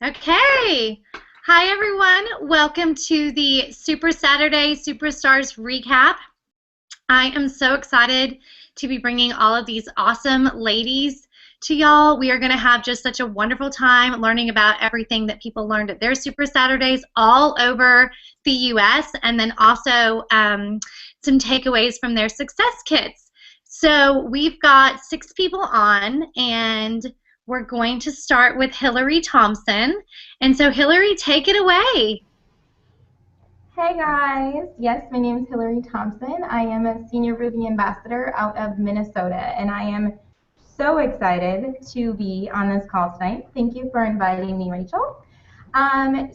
Okay. Hi, everyone. Welcome to the Super Saturday Superstars recap. I am so excited to be bringing all of these awesome ladies to y'all. We are going to have just such a wonderful time learning about everything that people learned at their Super Saturdays all over the U.S. and then also some takeaways from their success kits. So we've got 6 people on, and we're going to start with Hillary Thompson. And so, Hillary, take it away. Hey guys, yes, my name is Hillary Thompson. I am a Senior Ruby Ambassador out of Minnesota, and I am so excited to be on this call tonight. Thank you for inviting me, Rachel.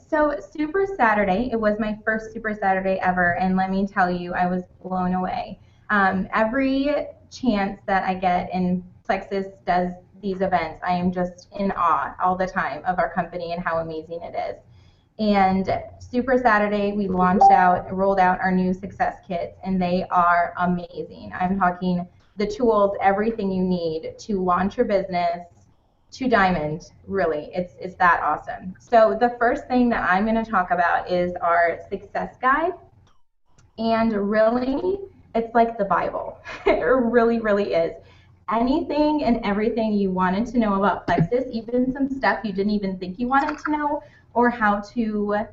So Super Saturday, it was my first Super Saturday ever, and let me tell you, I was blown away. Every chance that I get, and Plexus does these events, I am just in awe all the time of our company and how amazing it is. And Super Saturday, we rolled out our new success kits, and they are amazing. I'm talking the tools, everything you need to launch your business to diamond. Really, it's that awesome. So the first thing that I'm going to talk about is our success guide, and really, it's like the Bible. It really, really is. Anything and everything you wanted to know about Plexus, even some stuff you didn't even think you wanted to know, or how to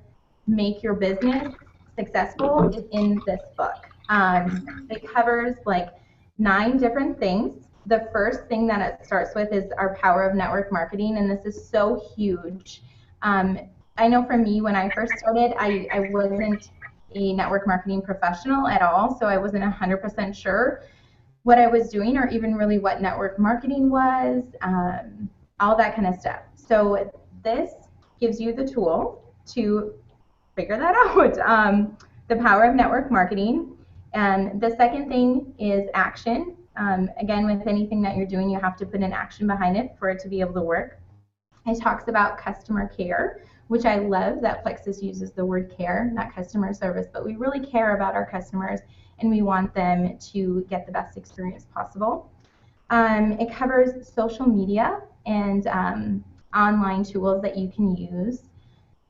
make your business successful, is in this book. It covers like 9 different things. The first thing that it starts with is our power of network marketing, and this is so huge. I know for me, when I first started, I wasn't a network marketing professional at all, so I wasn't 100% sure what I was doing or even really what network marketing was, all that kind of stuff. So this gives you the tool to figure that out. The power of network marketing. And the second thing is action. Again, with anything that you're doing, you have to put an action behind it for it to be able to work. It talks about customer care, which I love that Plexus uses the word care, not customer service, but we really care about our customers and we want them to get the best experience possible. It covers social media and online tools that you can use,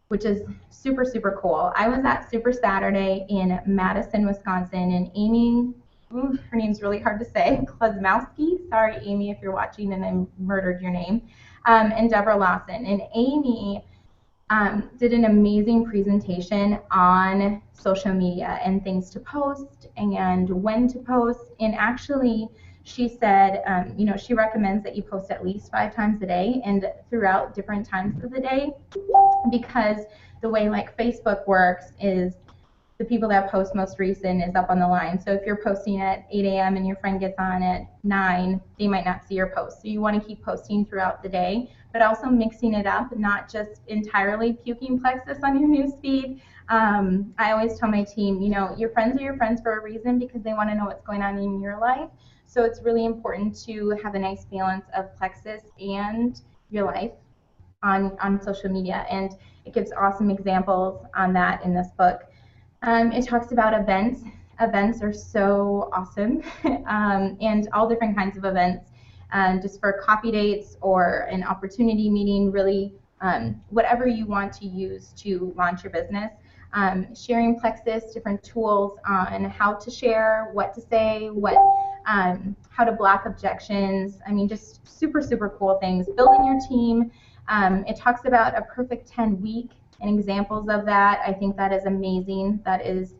which is super, super cool. I was at Super Saturday in Madison, Wisconsin, and Amy, her name's really hard to say, Klosmowski, sorry Amy if you're watching and I murdered your name, and Deborah Lawson. And Amy did an amazing presentation on social media and things to post and when to post. And actually, she said, she recommends that you post at least 5 times a day and throughout different times of the day, because the way like Facebook works is the people that post most recent is up on the line. So if you're posting at 8 a.m. and your friend gets on at 9, they might not see your post. So you want to keep posting throughout the day, but also mixing it up, not just entirely puking Plexus on your newsfeed. I always tell my team, your friends are your friends for a reason because they want to know what's going on in your life. So it's really important to have a nice balance of Plexus and your life on social media. And it gives awesome examples on that in this book. It talks about events. Events are so awesome, and all different kinds of events, just for copy dates or an opportunity meeting, really whatever you want to use to launch your business. Sharing Plexus, different tools on how to share, what to say, how to block objections. I mean, just super, super cool things. Building your team. It talks about a perfect 10-week and examples of that. I think that is amazing. That is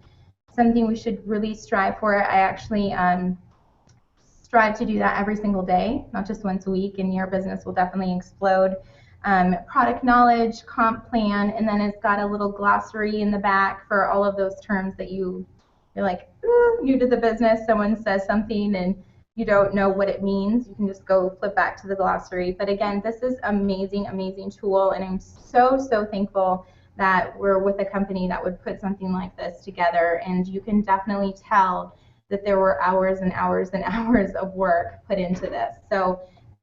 something we should really strive for. I actually strive to do that every single day, not just once a week, and your business will definitely explode. Product knowledge, comp plan, and then it's got a little glossary in the back for all of those terms that you're like, new to the business. Someone says something and you don't know what it means, you can just go flip back to the glossary. But again, this is amazing, amazing tool, and I'm so, so thankful that we're with a company that would put something like this together. And you can definitely tell that there were hours and hours and hours of work put into this. So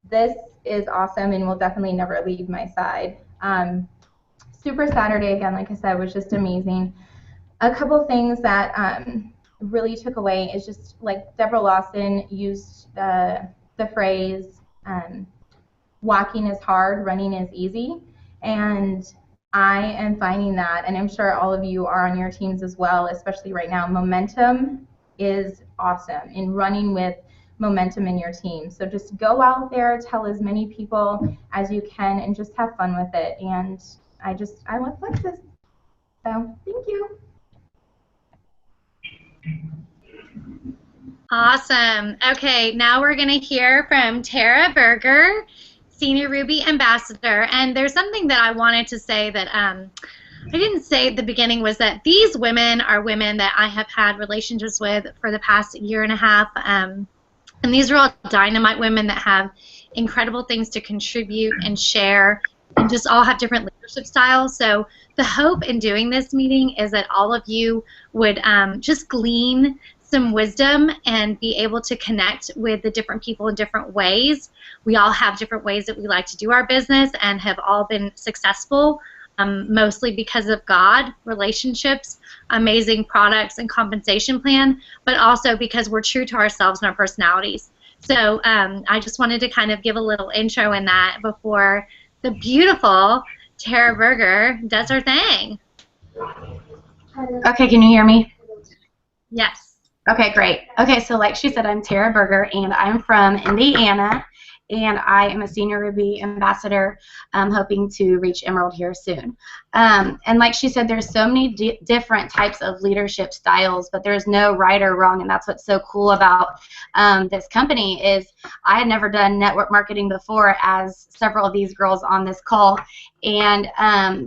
this is awesome and will definitely never leave my side. Super Saturday, again, like I said, was just amazing. A couple things that really took away is just like Deborah Lawson used the phrase, walking is hard, running is easy. And I am finding that, and I'm sure all of you are on your teams as well, especially right now, momentum is awesome in running with momentum in your team. So just go out there, tell as many people as you can, and just have fun with it. And I love Plexus. So thank you. Awesome. Okay, now we're going to hear from Tara Berger, Senior Ruby Ambassador. And there's something that I wanted to say that I didn't say at the beginning, was that these women are women that I have had relationships with for the past year and a half. And these are all dynamite women that have incredible things to contribute and share, and just all have different leadership styles. So the hope in doing this meeting is that all of you would just glean some wisdom and be able to connect with the different people in different ways. We all have different ways that we like to do our business and have all been successful, mostly because of God, relationships, amazing products, and compensation plan, but also because we're true to ourselves and our personalities. So I just wanted to kind of give a little intro in that before the beautiful Tara Berger does her thing. Okay, can you hear me? Yes. Okay, great. Okay, so like she said, I'm Tara Berger, and I'm from Indiana, and I am a Senior Ruby Ambassador, hoping to reach Emerald here soon. And like she said, there's so many different types of leadership styles, but there's no right or wrong, and that's what's so cool about this company is I had never done network marketing before, as several of these girls on this call, and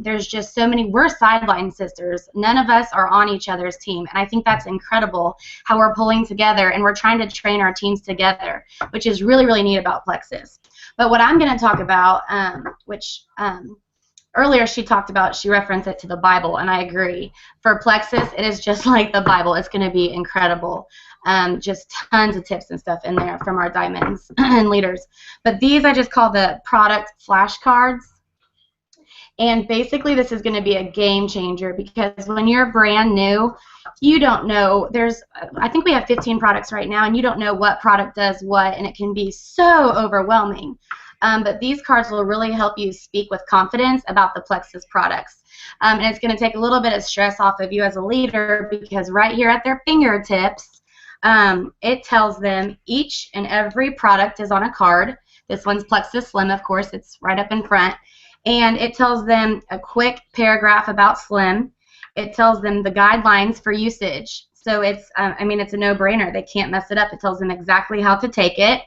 there's just so many. We're sideline sisters. None of us are on each other's team, and I think that's incredible how we're pulling together and we're trying to train our teams together, which is really, really neat about Plexus. But what I'm going to talk about, which earlier she talked about, she referenced it to the Bible, and I agree. For Plexus, it is just like the Bible. It's going to be incredible. Just tons of tips and stuff in there from our diamonds and leaders. But these I just call the product flashcards. And basically this is going to be a game changer, because when you're brand new, you don't know, I think we have 15 products right now, and you don't know what product does what, and it can be so overwhelming. But these cards will really help you speak with confidence about the Plexus products. And it's going to take a little bit of stress off of you as a leader, because right here at their fingertips, it tells them each and every product is on a card. This one's Plexus Slim, of course, it's right up in front. And it tells them a quick paragraph about Slim. It tells them the guidelines for usage. So it's, I mean, it's a no-brainer. They can't mess it up. It tells them exactly how to take it,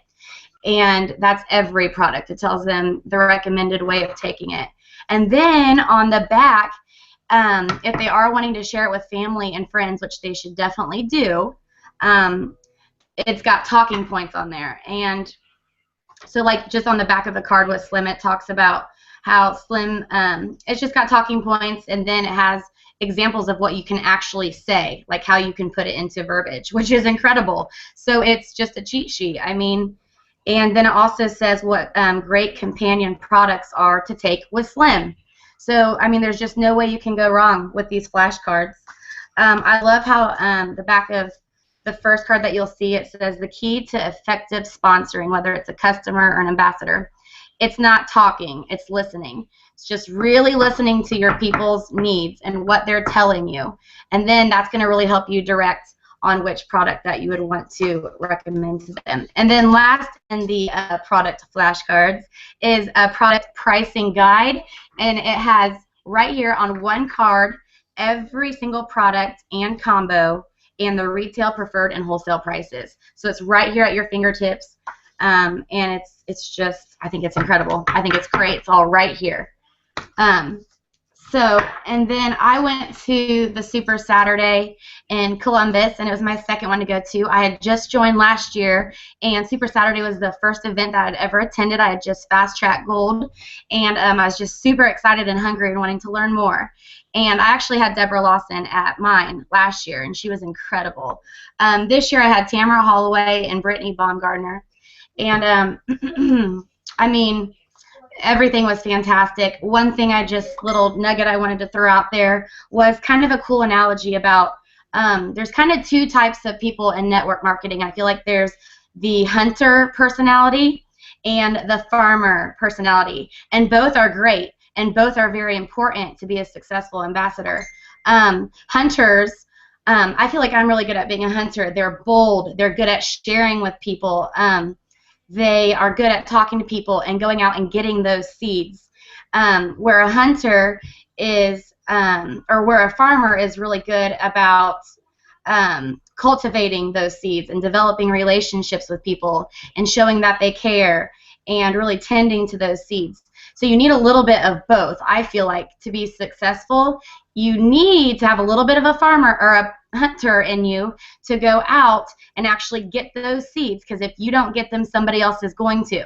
and that's every product. It tells them the recommended way of taking it. And then on the back, if they are wanting to share it with family and friends, which they should definitely do, it's got talking points on there. And so like just on the back of the card with Slim, it talks about how Slim, it's just got talking points, and then it has examples of what you can actually say, like how you can put it into verbiage, which is incredible. So it's just a cheat sheet. I mean, and then it also says what great companion products are to take with Slim. So, I mean, there's just no way you can go wrong with these flashcards. I love how the back of the first card that you'll see, it says the key to effective sponsoring, whether it's a customer or an ambassador. It's not talking, it's listening. It's just really listening to your people's needs and what they're telling you. And then that's going to really help you direct on which product that you would want to recommend to them. And then last in the product flashcards is a product pricing guide. And it has right here on one card every single product and combo and the retail, preferred, and wholesale prices. So it's right here at your fingertips. And it's just, I think it's incredible. I think it's great. It's all right here. And then I went to the Super Saturday in Columbus, and it was my second one to go to. I had just joined last year, and Super Saturday was the first event that I'd ever attended. I had just fast-tracked gold, and I was just super excited and hungry and wanting to learn more. And I actually had Deborah Lawson at mine last year, and she was incredible. This year I had Tamara Holloway and Brittany Baumgardner. And I mean, everything was fantastic. One thing little nugget I wanted to throw out there was kind of a cool analogy about there's kind of two types of people in network marketing. I feel like there's the hunter personality and the farmer personality, and both are great. and both are very important to be a successful ambassador. Hunters, I feel like I'm really good at being a hunter. They're bold. They're good at sharing with people. They are good at talking to people and going out and getting those seeds. Where a hunter is, or where a farmer is really good about cultivating those seeds and developing relationships with people and showing that they care and really tending to those seeds. So you need a little bit of both. I feel like to be successful, you need to have a little bit of a farmer or a hunter in you to go out and actually get those seeds, because if you don't get them, somebody else is going to.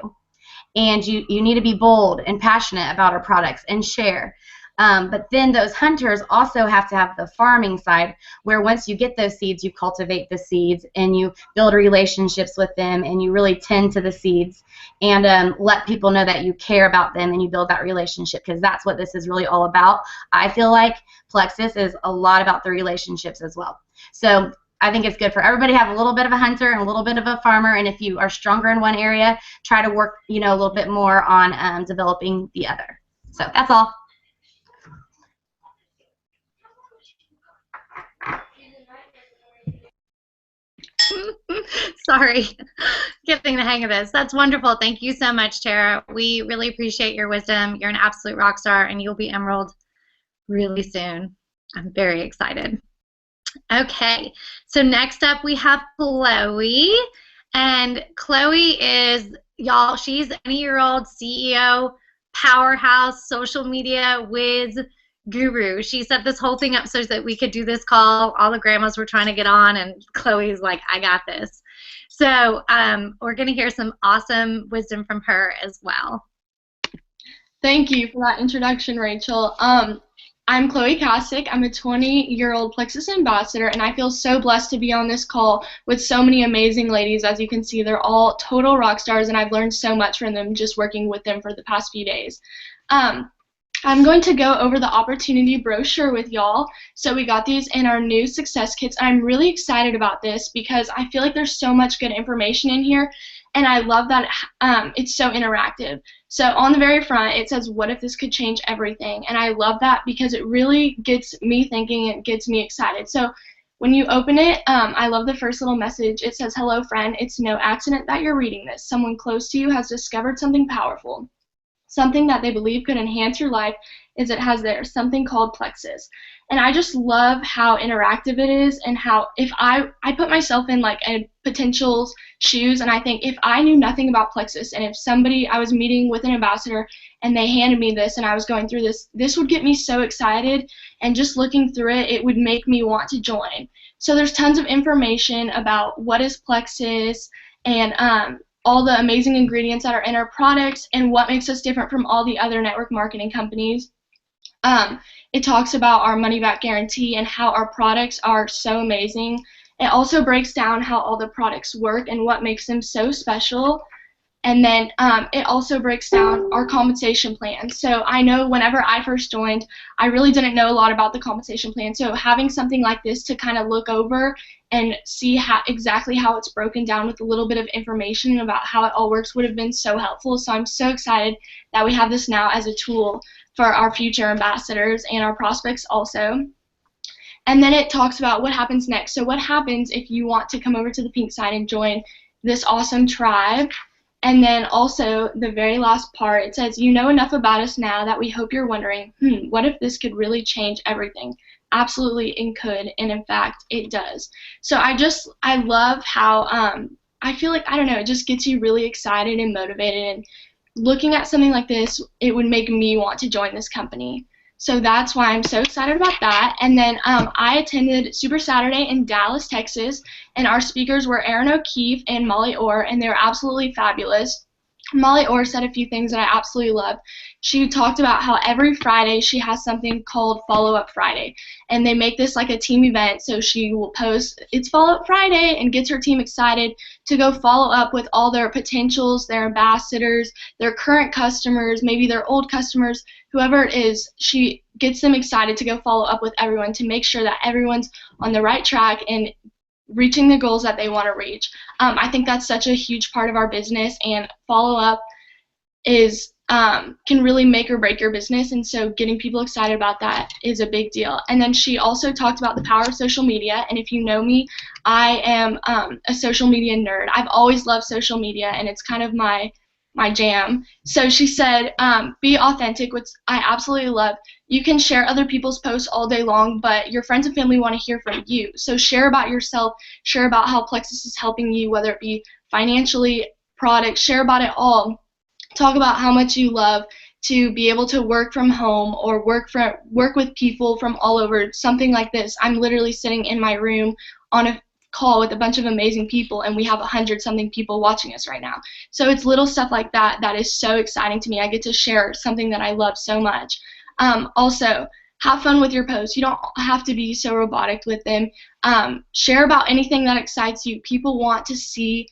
And you need to be bold and passionate about our products and share. But then those hunters also have to have the farming side, where once you get those seeds, you cultivate the seeds and you build relationships with them and you really tend to the seeds and let people know that you care about them and you build that relationship, because that's what this is really all about. I feel like Plexus is a lot about the relationships as well. So I think it's good for everybody to have a little bit of a hunter and a little bit of a farmer, and if you are stronger in one area, try to work, a little bit more on developing the other. So that's all. Sorry, getting the hang of this. That's wonderful. Thank you so much, Tara. We really appreciate your wisdom. You're an absolute rock star, and you'll be Emerald really soon. I'm very excited. Okay, so next up we have Chloe, and Chloe is, y'all, she's an 20-year-old CEO, powerhouse, social media whiz guru. She set this whole thing up so that we could do this call. All the grandmas were trying to get on, and Chloe's like, I got this. So we're going to hear some awesome wisdom from her as well. Thank you for that introduction, Rachel. I'm Chloe Kasich. I'm a 20-year-old Plexus ambassador, and I feel so blessed to be on this call with so many amazing ladies. As you can see, they're all total rock stars, and I've learned so much from them just working with them for the past few days. I'm going to go over the opportunity brochure with y'all. So we got these in our new success kits. I'm really excited about this because I feel like there's so much good information in here, and I love that it's so interactive. So on the very front, it says, what if this could change everything? And I love that because it really gets me thinking and gets me excited. So when you open it, I love the first little message. It says, hello, friend. It's no accident that you're reading this. Someone close to you has discovered something powerful. Something that they believe could enhance your life is it has there, something called Plexus. And I just love how interactive it is, and how if I put myself in like a potential's shoes, and I think if I knew nothing about Plexus, and if I was meeting with an ambassador and they handed me this and I was going through this would get me so excited, and just looking through it, it would make me want to join. So there's tons of information about what is Plexus, and all the amazing ingredients that are in our products, and what makes us different from all the other network marketing companies. It talks about our money-back guarantee and how our products are so amazing. It also breaks down how all the products work and what makes them so special. And then it also breaks down our compensation plan. So I know whenever I first joined, I really didn't know a lot about the compensation plan. So having something like this to kind of look over and see exactly how it's broken down with a little bit of information about how it all works would have been so helpful. So I'm so excited that we have this now as a tool for our future ambassadors and our prospects also. And then it talks about what happens next. So what happens if you want to come over to the pink side and join this awesome tribe. And then also the very last part, it says, you know enough about us now that we hope you're wondering, what if this could really change everything? Absolutely, it could, and in fact, it does. So I love how I feel like, I don't know, it just gets you really excited and motivated, and looking at something like this, it would make me want to join this company. So that's why I'm so excited about that. And then I attended Super Saturday in Dallas, Texas, and our speakers were Aaron O'Keefe and Molly Orr, and they were absolutely fabulous. Molly Orr said a few things that I absolutely loved. She talked about how every Friday she has something called Follow Up Friday, and they make this like a team event. So she will post, it's Follow Up Friday, and gets her team excited to go follow up with all their potentials, their ambassadors, their current customers, maybe their old customers, whoever it is. She gets them excited to go follow up with everyone to make sure that everyone's on the right track and reaching the goals that they want to reach. I think that's such a huge part of our business, and follow-up is can really make or break your business, and so getting people excited about that is a big deal. And then she also talked about the power of social media, and if you know me, I am a social media nerd. I've always loved social media, and it's kind of my jam. So she said, be authentic, which I absolutely love. You can share other people's posts all day long, but your friends and family want to hear from you. So share about yourself, share about how Plexus is helping you, whether it be financially, products, share about it all. Talk about how much you love to be able to work from home or work with people from all over, something like this. I'm literally sitting in my room on a call with a bunch of amazing people, and we have 100-something people watching us right now. So it's little stuff like that that is so exciting to me. I get to share something that I love so much. Also, have fun with your posts. You don't have to be so robotic with them. Share about anything that excites you. People want to see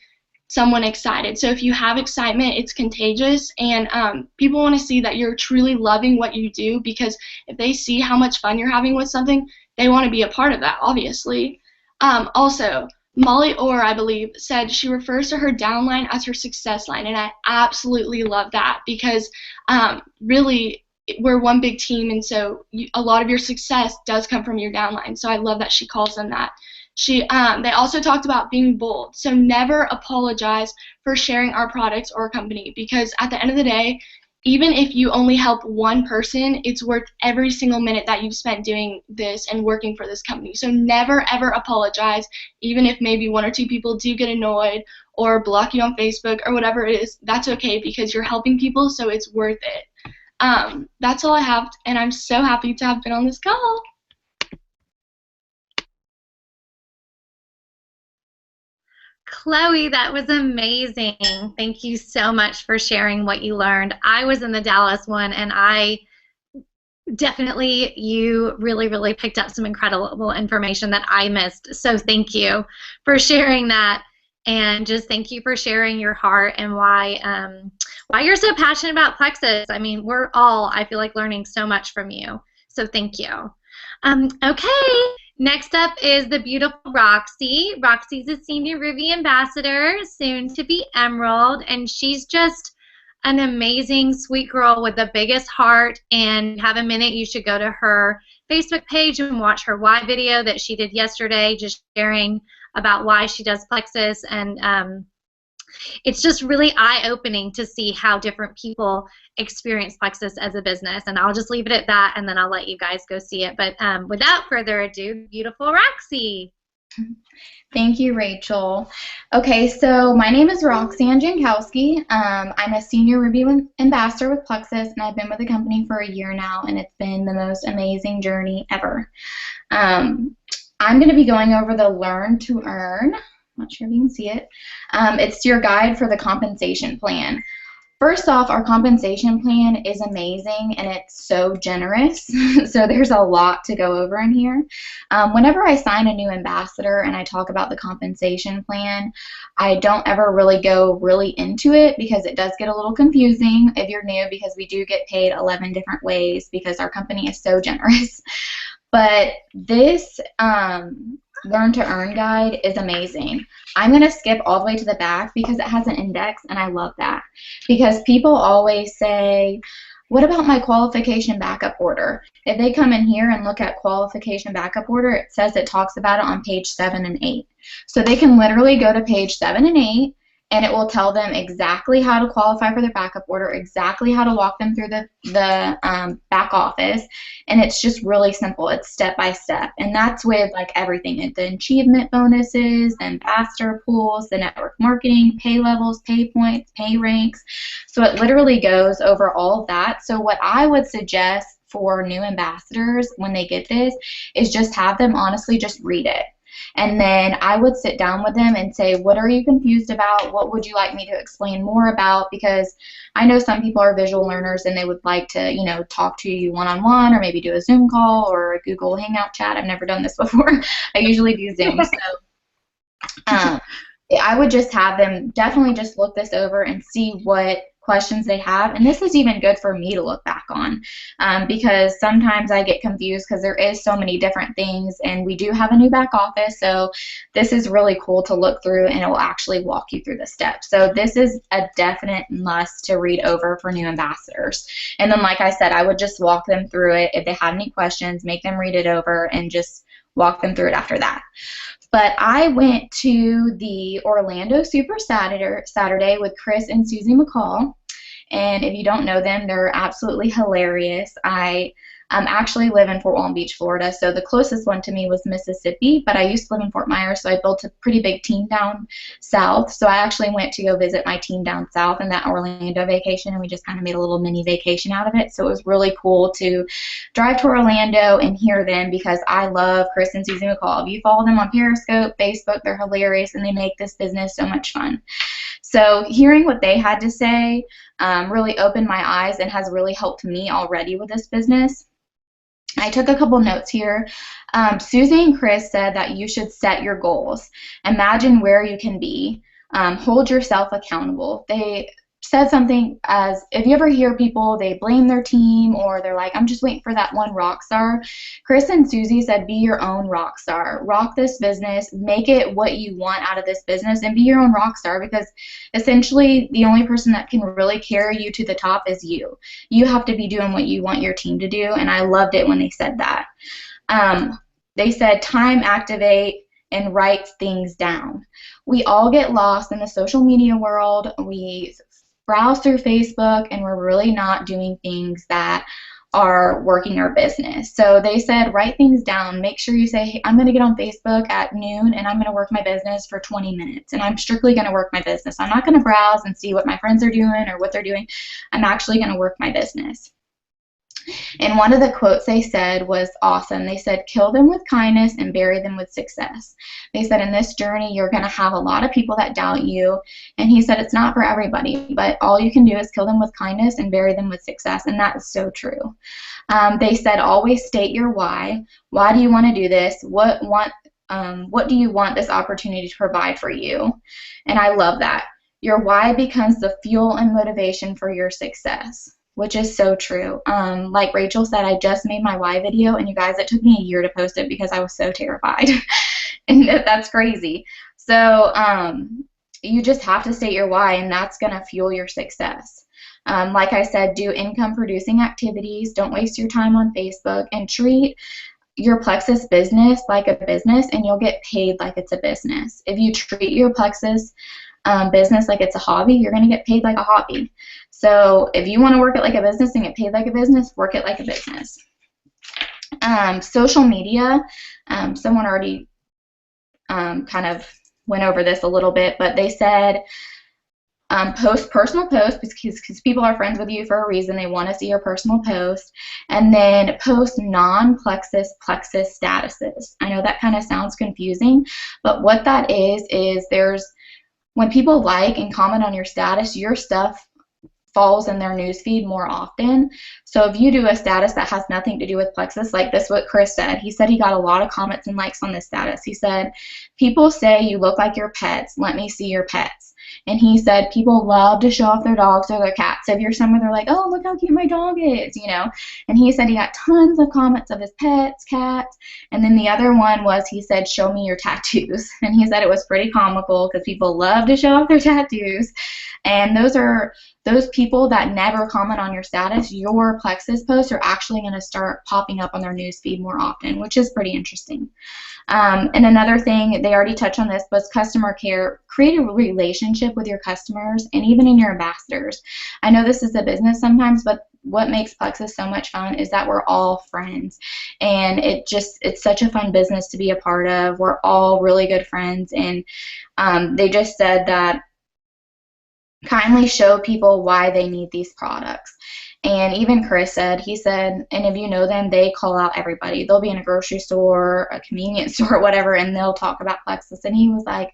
someone excited. So if you have excitement, it's contagious, and people want to see that you're truly loving what you do, because if they see how much fun you're having with something, they want to be a part of that, obviously. Also, Molly Orr, I believe, said she refers to her downline as her success line, and I absolutely love that, because really we're one big team, and so a lot of your success does come from your downline. So I love that she calls them that. They also talked about being bold. So never apologize for sharing our products or company, because at the end of the day, even if you only help one person, it's worth every single minute that you've spent doing this and working for this company. So never, ever apologize, even if maybe 1 or 2 people do get annoyed or block you on Facebook or whatever it is. That's okay, because you're helping people, so it's worth it. That's all I have, and I'm so happy to have been on this call. Chloe, that was amazing. Thank you so much for sharing what you learned. I was in the Dallas one, and you really picked up some incredible information that I missed. So thank you for sharing that, and just thank you for sharing your heart and why you're so passionate about Plexus. I mean, we're all, I feel like, learning so much from you. So thank you. Okay. Next up is the beautiful Roxy. Roxy's a senior Ruby ambassador, soon to be Emerald, and she's just an amazing, sweet girl with the biggest heart. And have a minute, you should go to her Facebook page and watch her why video that she did yesterday, just sharing about why she does Plexus. And it's just really eye-opening to see how different people experience Plexus as a business. And I'll just leave it at that, and then I'll let you guys go see it. But without further ado, beautiful Roxy. Thank you, Rachel. Okay, so my name is Roxanne Jankowski. I'm a senior Ruby ambassador with Plexus, and I've been with the company for a year now, and it's been the most amazing journey ever. I'm going to be going over the Learn to Earn. Not sure if you can see it. It's your guide for the compensation plan. First off, our compensation plan is amazing, and it's so generous. So there's a lot to go over in here. Whenever I sign a new ambassador and I talk about the compensation plan, I don't ever really go into it, because it does get a little confusing if you're new, because we do get paid 11 different ways because our company is so generous. But this Learn to Earn guide is amazing. I'm going to skip all the way to the back because it has an index, and I love that. Because people always say, what about my qualification backup order? If they come in here and look at qualification backup order, it says it talks about it on page 7 and 8. So they can literally go to page 7 and 8, and it will tell them exactly how to qualify for their backup order, exactly how to walk them through the back office, and it's just really simple. It's step by step, and that's with like everything: the achievement bonuses, the ambassador pools, the network marketing, pay levels, pay points, pay ranks. So it literally goes over all of that. So what I would suggest for new ambassadors when they get this is just have them honestly just read it. And then I would sit down with them and say, what are you confused about? What would you like me to explain more about? Because I know some people are visual learners and they would like to, you know, talk to you one-on-one, or maybe do a Zoom call or a Google Hangout chat. I've never done this before. I usually do Zoom. So I would just have them definitely just look this over and see what questions they have. And this is even good for me to look back on, because sometimes I get confused because there is so many different things, and we do have a new back office, so this is really cool to look through, and it will actually walk you through the steps. So this is a definite must to read over for new ambassadors. And then, like I said, I would just walk them through it. If they had any questions, make them read it over and just walk them through it after that. But I went to the Orlando Super Saturday with Chris and Susie McCall. And if you don't know them, they're absolutely hilarious. I actually live in Fort Walton Beach, Florida, so the closest one to me was Mississippi, but I used to live in Fort Myers, so I built a pretty big team down south. So I actually went to go visit my team down south in that Orlando vacation, and we just kind of made a little mini vacation out of it. So it was really cool to drive to Orlando and hear them, because I love Chris and Susie McCall. If you follow them on Periscope, Facebook, they're hilarious, and they make this business so much fun. So hearing what they had to say really opened my eyes and has really helped me already with this business. I took a couple notes here. Susie and Chris said that you should set your goals. Imagine where you can be. Hold yourself accountable. They said something as, if you ever hear people, they blame their team, or they're like, I'm just waiting for that one rock star. Chris and Susie said, be your own rock star. Rock this business. Make it what you want out of this business, and be your own rock star, because essentially the only person that can really carry you to the top is you. You have to be doing what you want your team to do, and I loved it when they said that. They said, time, activate, and write things down. We all get lost in the social media world. We browse through Facebook, and we're really not doing things that are working our business. So they said, write things down. Make sure you say, hey, I'm going to get on Facebook at noon, and I'm going to work my business for 20 minutes, and I'm strictly going to work my business. I'm not going to browse and see what my friends are doing or what they're doing. I'm actually going to work my business. And one of the quotes they said was awesome. They said, kill them with kindness and bury them with success. They said, in this journey, you're going to have a lot of people that doubt you. And he said, it's not for everybody, but all you can do is kill them with kindness and bury them with success. And that is so true. They said, always state your why. Why do you want to do this? What do you want this opportunity to provide for you? And I love that. Your why becomes the fuel and motivation for your success, which is so true. Like Rachel said, I just made my why video, and you guys, it took me a year to post it because I was so terrified. And that's crazy. So you just have to state your why, and that's going to fuel your success. Like I said, do income-producing activities. Don't waste your time on Facebook, and treat your Plexus business like a business, and you'll get paid like it's a business. If you treat your Plexus business like it's a hobby, you're going to get paid like a hobby. So if you want to work it like a business and get paid like a business, work it like a business. Social media, someone already kind of went over this a little bit, but they said post personal posts, because people are friends with you for a reason. They want to see your personal post. And then post non-Plexus Plexus statuses. I know that kind of sounds confusing, but what that is there's, when people like and comment on your status, your stuff falls in their newsfeed more often. So if you do a status that has nothing to do with Plexus, like this, what Chris said, he said he got a lot of comments and likes on this status. He said, people say you look like your pets. Let me see your pets. And he said people love to show off their dogs or their cats. So if you're somewhere, they're like, oh, look how cute my dog is, you know. And he said he got tons of comments of his pets, cats. And then the other one was, he said, show me your tattoos. And he said it was pretty comical because people love to show off their tattoos. And those are those people that never comment on your status. Your Plexus posts are actually going to start popping up on their newsfeed more often, which is pretty interesting. And another thing, they already touched on this, was customer care. Create a relationship with your customers and even in your ambassadors. I know this is a business sometimes, but what makes Plexus so much fun is that we're all friends, and it's such a fun business to be a part of. We're all really good friends, and they just said that kindly show people why they need these products. And even Chris said, he said, and if you know them, they call out everybody. They'll be in a grocery store, a convenience store, whatever, and they'll talk about Plexus. And he was like,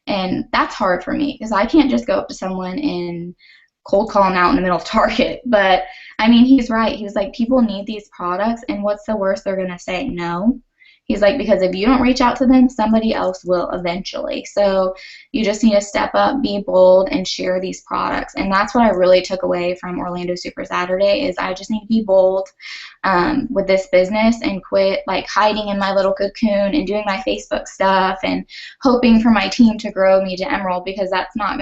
and that's hard for me because I can't just go up to someone and cold call them out in the middle of Target. But I mean, he's right. He was like, people need these products, and what's the worst they're going to say? No. He's like, because if you don't reach out to them, somebody else will eventually. So you just need to step up, be bold, and share these products. And that's what I really took away from Orlando Super Saturday is I just need to be bold with this business and quit like hiding in my little cocoon and doing my Facebook stuff and hoping for my team to grow me to Emerald, because that's not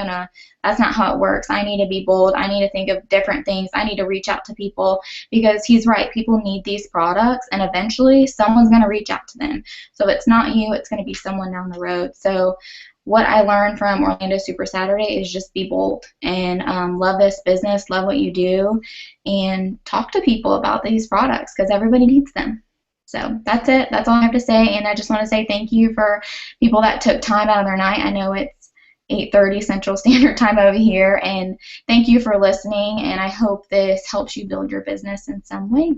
how it works. I need to be bold. I need to think of different things. I need to reach out to people, because he's right. People need these products, and eventually someone's going to reach out to them. So if it's not you, it's going to be someone down the road. So what I learned from Orlando Super Saturday is just be bold and love this business, love what you do, and talk to people about these products, because everybody needs them. So that's it. That's all I have to say. And I just want to say thank you for people that took time out of their night. I know it's 8:30 Central Standard Time over here, and thank you for listening, and I hope this helps you build your business in some way.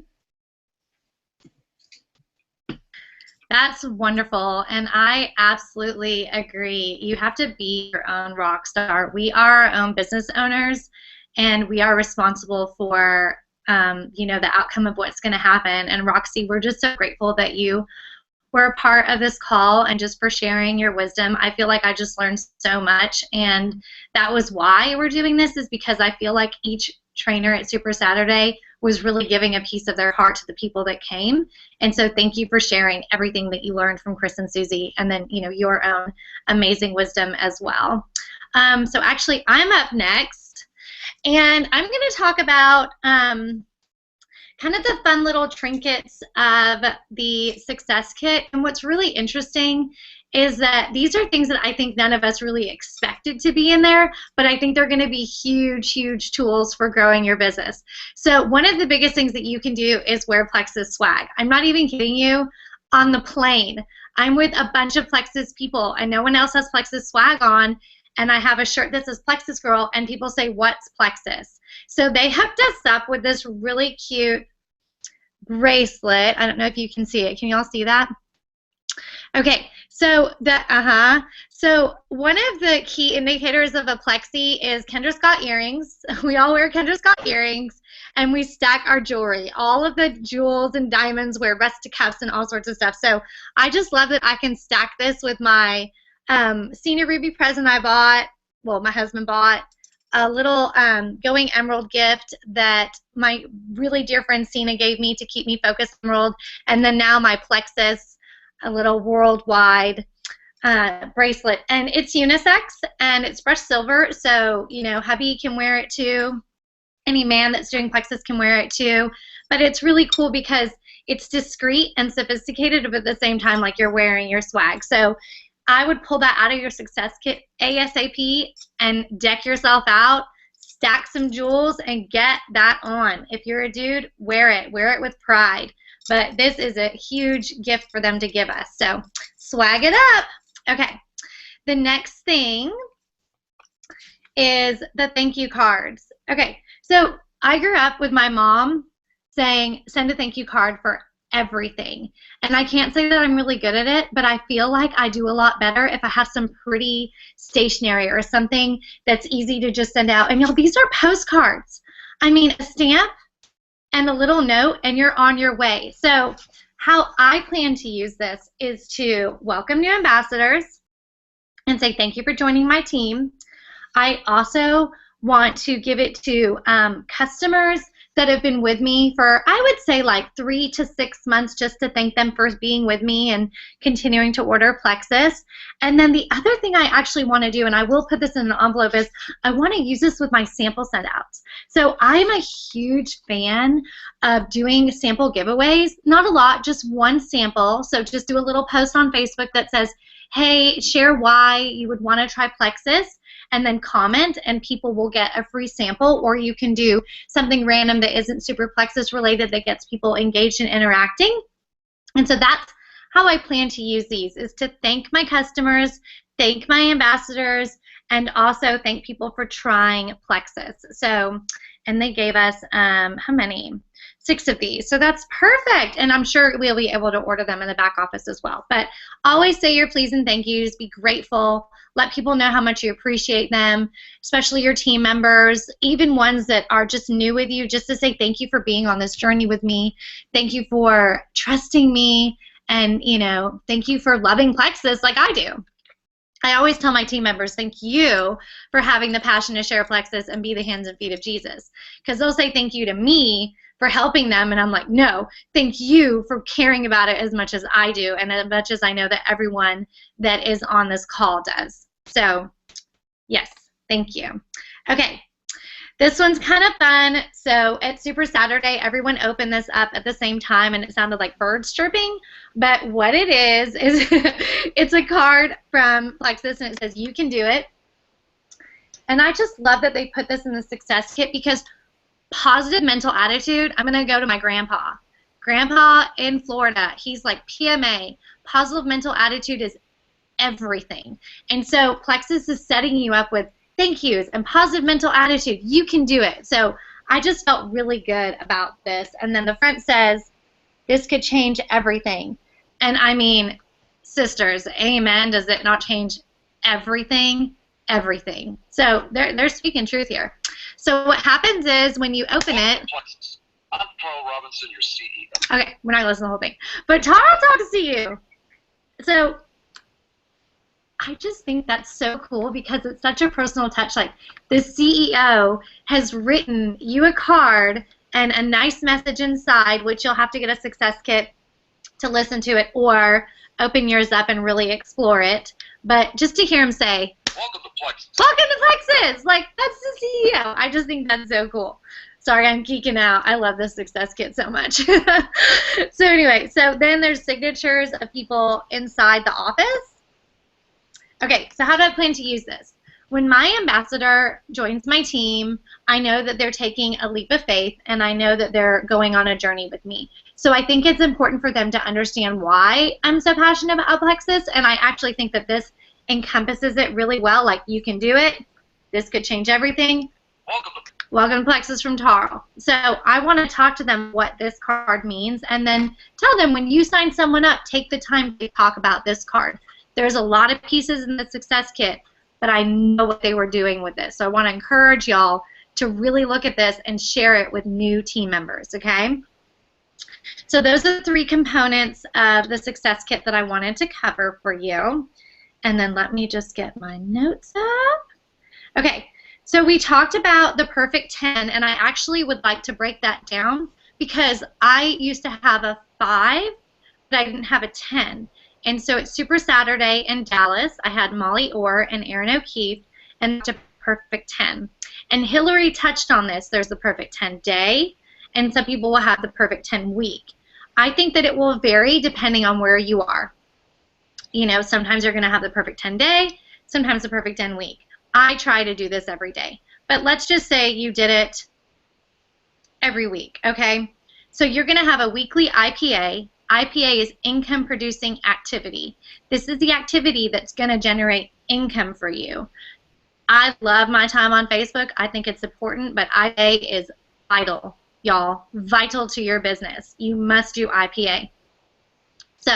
That's wonderful, and I absolutely agree. You have to be your own rock star. We are our own business owners, and we are responsible for the outcome of what's going to happen. And Roxy, we're just so grateful that you were a part of this call and just for sharing your wisdom. I feel like I just learned so much, and that was why we're doing this, is because I feel like each trainer at Super Saturday was really giving a piece of their heart to the people that came. And so thank you for sharing everything that you learned from Chris and Susie, and then your own amazing wisdom as well. So actually I'm up next, and I'm going to talk about kind of the fun little trinkets of the Success Kit. And what's really interesting is that these are things that I think none of us really expected to be in there, but I think they're going to be huge, huge tools for growing your business. So one of the biggest things that you can do is wear Plexus swag. I'm not even kidding you. On the plane, I'm with a bunch of Plexus people, and no one else has Plexus swag on, and I have a shirt that says Plexus Girl, and people say, what's Plexus? So they hooked us up with this really cute bracelet. I don't know if you can see it. Can you all see that? Okay, so so one of the key indicators of a plexi is Kendra Scott earrings. We all wear Kendra Scott earrings, and we stack our jewelry. All of the jewels and diamonds, wear rustic cuffs and all sorts of stuff. So I just love that I can stack this with my Senior Ruby present I bought, well, my husband bought, a little Going Emerald gift that my really dear friend Sina gave me to keep me focused on Emerald, and then now my Plexus, a little worldwide bracelet. And it's unisex, and it's brushed silver, so hubby can wear it too. Any man that's doing Plexus can wear it too. But it's really cool because it's discreet and sophisticated, but at the same time like you're wearing your swag. So I would pull that out of your Success Kit ASAP and deck yourself out, stack some jewels, and get that on. If you're a dude, wear it with pride. But this is a huge gift for them to give us. So swag it up. Okay, the next thing is the thank you cards. Okay, so I grew up with my mom saying, send a thank you card for everything. And I can't say that I'm really good at it, but I feel like I do a lot better if I have some pretty stationery or something that's easy to just send out. And these are postcards. I mean, a stamp and a little note, and you're on your way. So how I plan to use this is to welcome new ambassadors and say thank you for joining my team. I also want to give it to customers that have been with me for, I would say, like 3 to 6 months, just to thank them for being with me and continuing to order Plexus. And then the other thing I actually want to do, and I will put this in an envelope, is I want to use this with my sample send-outs. So I'm a huge fan of doing sample giveaways. Not a lot, just one sample. So just do a little post on Facebook that says, hey, share why you would want to try Plexus, and then comment, and people will get a free sample. Or you can do something random that isn't super Plexus related that gets people engaged and interacting. And so that's how I plan to use these, is to thank my customers, thank my ambassadors, and also thank people for trying Plexus. So, and they gave us, how many? 6 of these. So that's perfect. And I'm sure we'll be able to order them in the back office as well. But always say your please and thank yous. Be grateful. Let people know how much you appreciate them, especially your team members, even ones that are just new with you, just to say thank you for being on this journey with me. Thank you for trusting me And, you know, thank you for loving Plexus like I do. I always tell my team members, thank you for having the passion to share Plexus and be the hands and feet of Jesus. Because they'll say thank you to me for helping them, and I'm like, no, thank you for caring about it as much as I do and as much as I know that everyone that is on this call does. So, yes, thank you. Okay. This one's kind of fun. So at Super Saturday, everyone opened this up at the same time, and it sounded like birds chirping. But what it is it's a card from Plexus, and it says, you can do it. And I just love that they put this in the success kit, because positive mental attitude, I'm going to go to my grandpa. Grandpa in Florida, he's like PMA. Positive mental attitude is everything. And so Plexus is setting you up with thank yous and positive mental attitude. You can do it. So I just felt really good about this. And then the front says, this could change everything. And I mean, sisters, amen. Does it not change everything? Everything. So they're speaking truth here. So what happens is when you open it. I'm Carl Robinson, your CEO. Okay, we're not going to listen to the whole thing. But Tara talks to you. So I just think that's so cool, because it's such a personal touch. Like, the CEO has written you a card and a nice message inside, which you'll have to get a success kit to listen to it or open yours up and really explore it. But just to hear him say, welcome to Plexus. Welcome to Plexus! Like, that's the CEO. I just think that's so cool. Sorry, I'm geeking out. I love this success kit so much. So anyway, so then there's signatures of people inside the office. Okay, so how do I plan to use this? When my ambassador joins my team, I know that they're taking a leap of faith, and I know that they're going on a journey with me. So I think it's important for them to understand why I'm so passionate about Plexus, and I actually think that this encompasses it really well. Like, you can do it. This could change everything. Welcome to Plexus from Tarl. So I want to talk to them what this card means, and then tell them when you sign someone up, take the time to talk about this card. There's a lot of pieces in the success kit, but I know what they were doing with this. So I want to encourage y'all to really look at this and share it with new team members, okay? So those are the 3 components of the success kit that I wanted to cover for you. And then let me just get my notes up. Okay, so we talked about the perfect 10, and I actually would like to break that down, because I used to have a 5, but I didn't have a 10. And so at Super Saturday in Dallas, I had Molly Orr and Aaron O'Keefe, and that's a perfect 10. And Hillary touched on this. There's the perfect 10 day, and some people will have the perfect 10 week. I think that it will vary depending on where you are. You know, sometimes you're going to have the perfect 10 day, sometimes the perfect 10 week. I try to do this every day. But let's just say you did it every week, okay? So you're going to have a weekly IPA. IPA is income producing activity. This is the activity that's going to generate income for you. I love my time on Facebook. I think it's important, but IPA is vital, y'all. Vital to your business. You must do IPA. So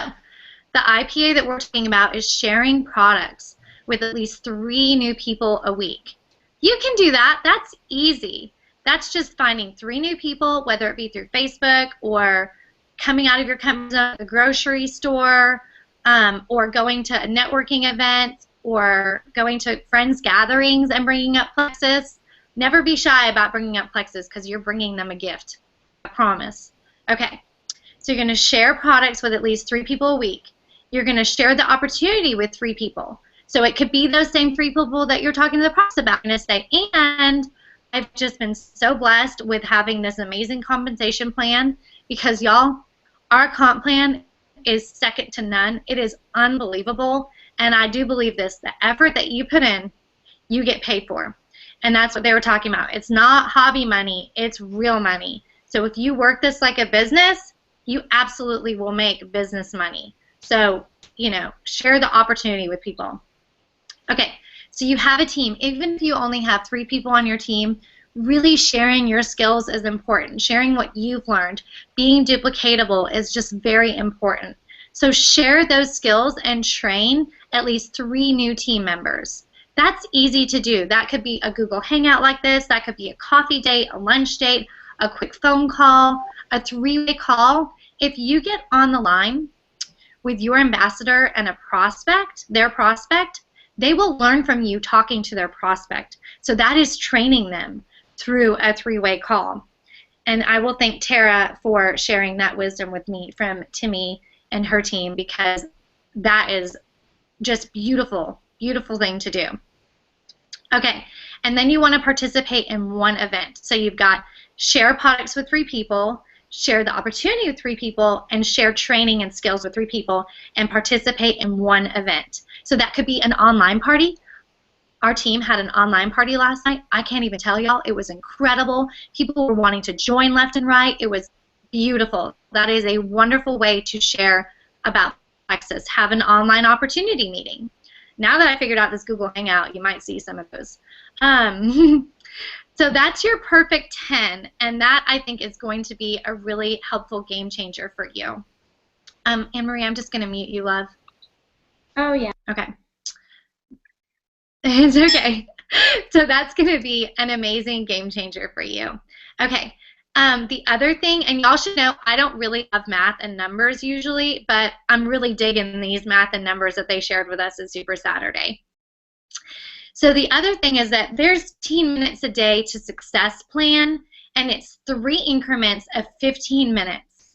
the IPA that we're talking about is sharing products with at least 3 new people a week. You can do that. That's easy. That's just finding 3 new people, whether it be through Facebook or coming out of your comfort zone, the grocery store, or going to a networking event, or going to friends' gatherings and bringing up Plexus. Never be shy about bringing up Plexus, because you're bringing them a gift. I promise. Okay, so you're going to share products with at least 3 people a week. You're going to share the opportunity with 3 people. So it could be those same 3 people that you're talking to the process about. You're going to say, and I've just been so blessed with having this amazing compensation plan, because y'all, our comp plan is second to none. It is unbelievable, and I do believe this. The effort that you put in, you get paid for, and that's what they were talking about. It's not hobby money. It's real money. So if you work this like a business, you absolutely will make business money. So, you know, share the opportunity with people. Okay, so you have a team. Even if you only have 3 people on your team, really sharing your skills is important. Sharing what you've learned. Being duplicatable is just very important. So share those skills and train at least 3 new team members. That's easy to do. That could be a Google Hangout like this. That could be a coffee date, a lunch date, a quick phone call, a 3-way call. If you get on the line with your ambassador and a prospect, their prospect, they will learn from you talking to their prospect. So that is training them through a three-way call. And I will thank Tara for sharing that wisdom with me from Timmy and her team, because that is just beautiful, beautiful thing to do. Okay, and then you want to participate in one event. So you've got share products with 3 people, share the opportunity with 3 people, and share training and skills with 3 people, and participate in one event. So that could be an online party. Our team had an online party last night. I can't even tell y'all. It was incredible. People were wanting to join left and right. It was beautiful. That is a wonderful way to share about Plexus. Have an online opportunity meeting. Now that I figured out this Google Hangout, you might see some of those. So that's your perfect 10, and that I think is going to be a really helpful game changer for you. Anne-Marie, I'm just going to mute you, love. Oh, yeah. Okay. It's okay. So that's going to be an amazing game changer for you. Okay. The other thing, and y'all should know, I don't really love math and numbers usually, but I'm really digging these math and numbers that they shared with us at Super Saturday. So the other thing is that there's 15 minutes a day to success plan, and it's 3 increments of 15 minutes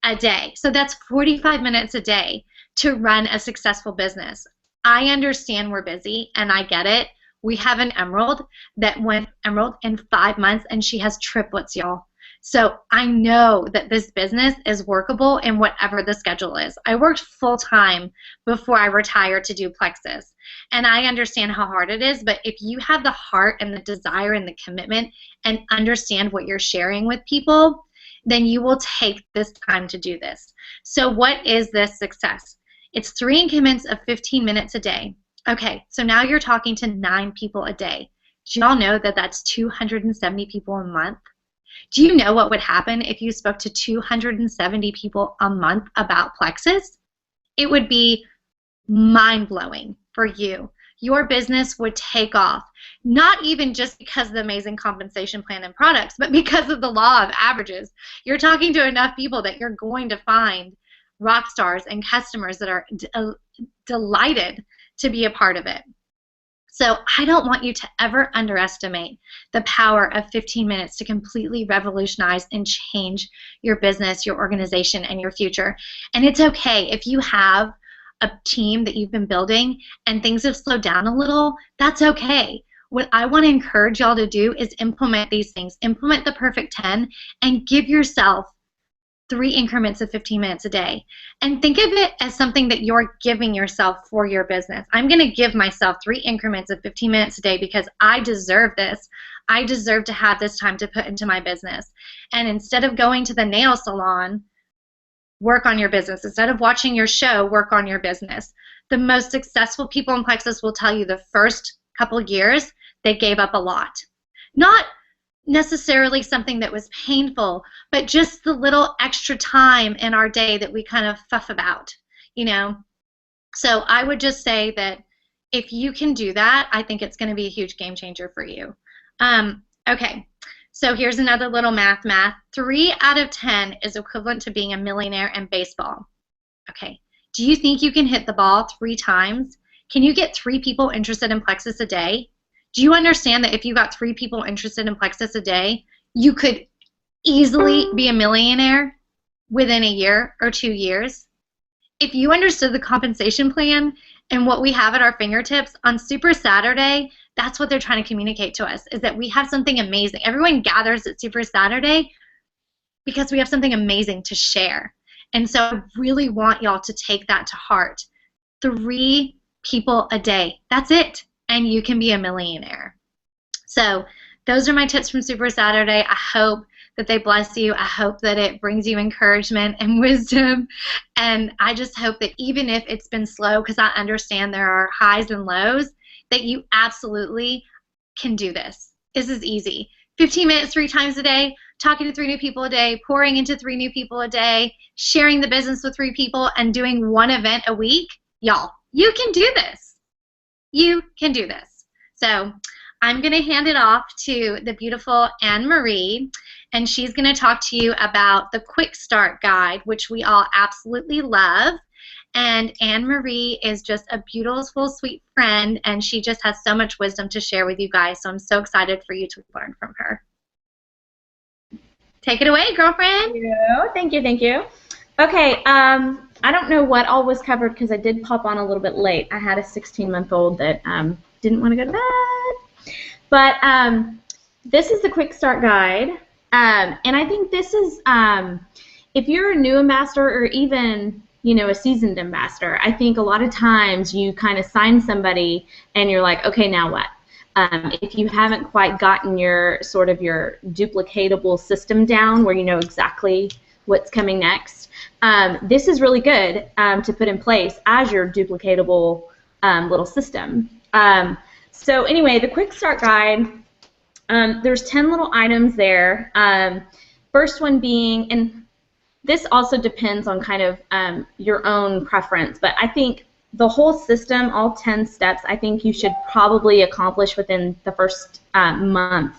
a day. So that's 45 minutes a day to run a successful business. I understand we're busy, and I get it. We have an Emerald that went Emerald in 5 months, and she has triplets, y'all. So I know that this business is workable in whatever the schedule is. I worked full-time before I retired to do Plexus, and I understand how hard it is, but if you have the heart and the desire and the commitment and understand what you're sharing with people, then you will take this time to do this. So what is this success? It's 3 increments of 15 minutes a day. Okay, so now you're talking to 9 people a day. Do y'all know that that's 270 people a month? Do you know what would happen if you spoke to 270 people a month about Plexus? It would be mind-blowing for you. Your business would take off, not even just because of the amazing compensation plan and products, but because of the law of averages. You're talking to enough people that you're going to find rock stars and customers that are delighted to be a part of it. So I don't want you to ever underestimate the power of 15 minutes to completely revolutionize and change your business, your organization, and your future. And it's okay if you have a team that you've been building and things have slowed down a little, that's okay. What I want to encourage y'all to do is implement these things. Implement the perfect 10 and give yourself 3 increments of 15 minutes a day. And think of it as something that you're giving yourself for your business. I'm going to give myself 3 increments of 15 minutes a day because I deserve this. I deserve to have this time to put into my business. And instead of going to the nail salon, work on your business. Instead of watching your show, work on your business. The most successful people in Plexus will tell you the first couple years they gave up a lot. Not necessarily something that was painful, but just the little extra time in our day that we kind of fuff about, you know. So I would just say that if you can do that, I think it's going to be a huge game changer for you. Okay, so here's another little math. 3 out of 10 is equivalent to being a millionaire in baseball. Okay, do you think you can hit the ball 3 times? Can you get 3 people interested in Plexus a day? Do you understand that if you got 3 people interested in Plexus a day, you could easily be a millionaire within a year or 2 years? If you understood the compensation plan and what we have at our fingertips on Super Saturday, that's what they're trying to communicate to us, is that we have something amazing. Everyone gathers at Super Saturday because we have something amazing to share. And so I really want y'all to take that to heart. 3 people a day. That's it. And you can be a millionaire. So those are my tips from Super Saturday. I hope that they bless you. I hope that it brings you encouragement and wisdom. And I just hope that even if it's been slow, because I understand there are highs and lows, that you absolutely can do this. This is easy. 15 minutes 3 times a day, talking to 3 new people a day, pouring into 3 new people a day, sharing the business with 3 people, and doing 1 event a week. Y'all, you can do this. You can do this. So I'm going to hand it off to the beautiful Anne Marie, and she's going to talk to you about the Quick Start Guide, which we all absolutely love. And Anne Marie is just a beautiful, sweet friend, and she just has so much wisdom to share with you guys. So I'm so excited for you to learn from her. Take it away, girlfriend. Thank you. Okay, I don't know what all was covered because I did pop on a little bit late. I had a 16-month-old that didn't want to go to bed. But this is the Quick Start Guide, and I think this is, if you're a new ambassador or even, you know, a seasoned ambassador, I think a lot of times you kind of sign somebody and you're like, okay, now what? If you haven't quite gotten your sort of your duplicatable system down where you know exactly what's coming next, this is really good to put in place as your duplicatable little system. So anyway, the Quick Start Guide, there's 10 little items there. First one being, and this also depends on kind of your own preference, but I think the whole system, all 10 steps, I think you should probably accomplish within the first month